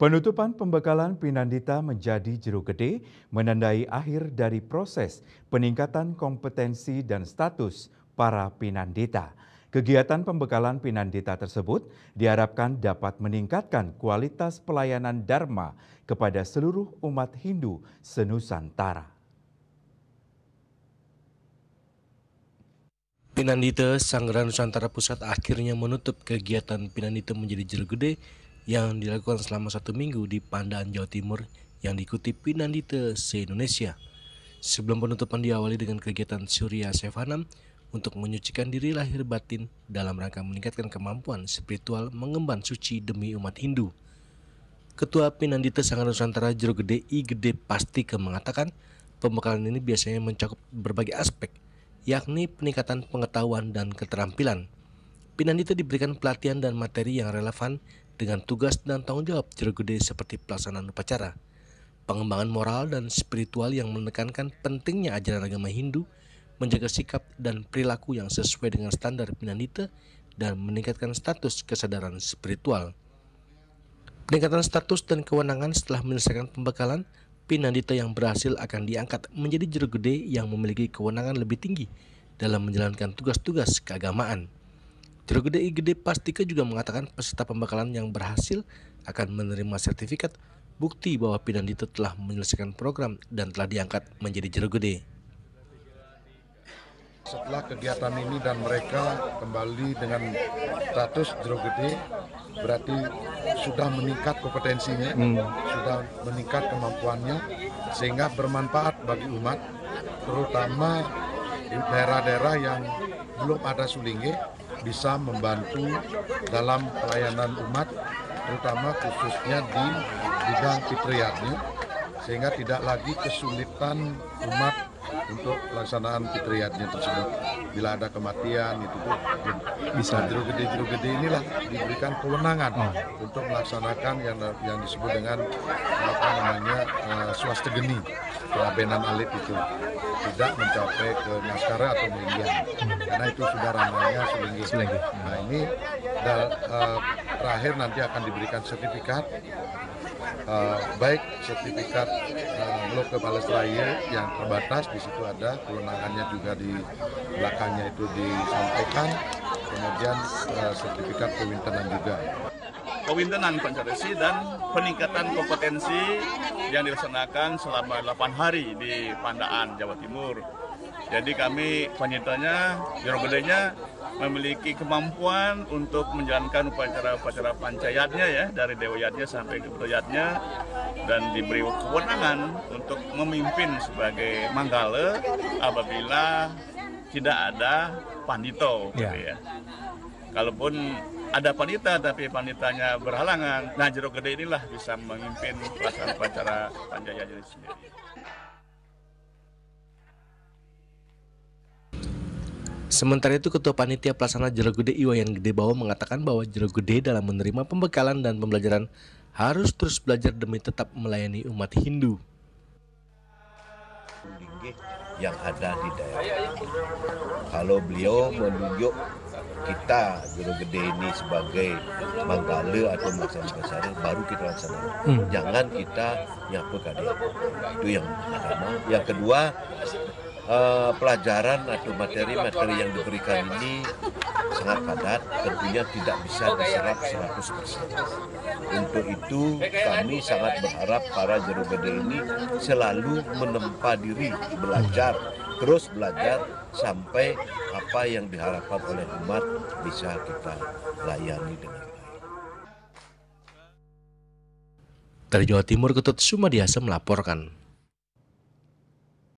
Penutupan pembekalan Pinandita menjadi Jeruk Gede menandai akhir dari proses peningkatan kompetensi dan status para Pinandita. Kegiatan pembekalan Pinandita tersebut diharapkan dapat meningkatkan kualitas pelayanan Dharma kepada seluruh umat Hindu senusantara. Pinandita Sanggeran Nusantara Pusat akhirnya menutup kegiatan Pinandita menjadi Jeruk Gede yang dilakukan selama 1 minggu di Pandaan, Jawa Timur yang diikuti Pinandita se-Indonesia. Sebelum penutupan diawali dengan kegiatan Surya Sevanam untuk menyucikan diri lahir batin dalam rangka meningkatkan kemampuan spiritual mengemban suci demi umat Hindu. Ketua Pinandita Sanggeran Nusantara Jeruk Gede I Gede Pastika mengatakan pembekalan ini biasanya mencakup berbagai aspek, yakni peningkatan pengetahuan dan keterampilan. Pinandita diberikan pelatihan dan materi yang relevan dengan tugas dan tanggung jawab Jeruk Gede seperti pelaksanaan upacara, pengembangan moral dan spiritual yang menekankan pentingnya ajaran agama Hindu, menjaga sikap dan perilaku yang sesuai dengan standar Pinandita, dan meningkatkan status kesadaran spiritual. Peningkatan status dan kewenangan setelah menyelesaikan pembekalan, Pinandita yang berhasil akan diangkat menjadi Jeruk Gede yang memiliki kewenangan lebih tinggi dalam menjalankan tugas-tugas keagamaan. Jeruk Gede I Gede Pastika juga mengatakan peserta pembekalan yang berhasil akan menerima sertifikat bukti bahwa Pinandita telah menyelesaikan program dan telah diangkat menjadi Jeruk Gede. Setelah kegiatan ini dan mereka kembali dengan status Jeruk Gede, berarti sudah meningkat kompetensinya, sudah meningkat kemampuannya, sehingga bermanfaat bagi umat, terutama di daerah-daerah yang belum ada sulingge, bisa membantu dalam pelayanan umat, terutama khususnya di bidang fitriyatnya, sehingga tidak lagi kesulitan umat untuk pelaksanaan fitriyatnya tersebut. Bila ada kematian itu tuh bisa Jeruk Gede inilah diberikan kewenangan untuk melaksanakan yang disebut dengan swastegeni, pelabenan alit itu, tidak mencapai ke naskara atau melinggian, karena itu sudah ranahnya sulingge. Nah ini terakhir nanti akan diberikan sertifikat, baik sertifikat Loke Palesraya yang terbatas, di situ ada kewenangannya juga di belakangnya itu disampaikan, kemudian sertifikat kewintenan juga. Kewintenan Pancaresi dan peningkatan kompetensi yang dilaksanakan selama 8 hari di Pandaan, Jawa Timur. Jadi kami panitanya, Jeruk Gedenya memiliki kemampuan untuk menjalankan upacara-upacara pancayatnya ya, dari dewayatnya sampai ke bedoyatnya, dan diberi kewenangan untuk memimpin sebagai manggala apabila tidak ada pandito. Gitu ya. Kalaupun ada pandita tapi panditanya berhalangan, nah Jeruk Gede inilah bisa memimpin pelaksanaan upacara pancayatnya sendiri. Sementara itu, Ketua Panitia Pelaksana Jeruk Gede Iwayan Gede Bawa mengatakan bahwa Jeruk Gede dalam menerima pembekalan dan pembelajaran harus terus belajar demi tetap melayani umat Hindu yang ada di daerah. Kalau beliau menunjuk kita Jeruk Gede ini sebagai manggala atau melaksanakan upacara, baru kita laksanakan. Jangan kita nyapa dia. Itu yang pertama. Yang kedua, pelajaran atau materi-materi yang diberikan ini sangat padat, tentunya tidak bisa diserap 100%. Untuk itu kami sangat berharap para Jeruk Gede ini selalu menempa diri, belajar, terus belajar sampai apa yang diharapkan oleh umat bisa kita layani dengan baik. Dari Jawa Timur, Ketut Sumadiasa melaporkan.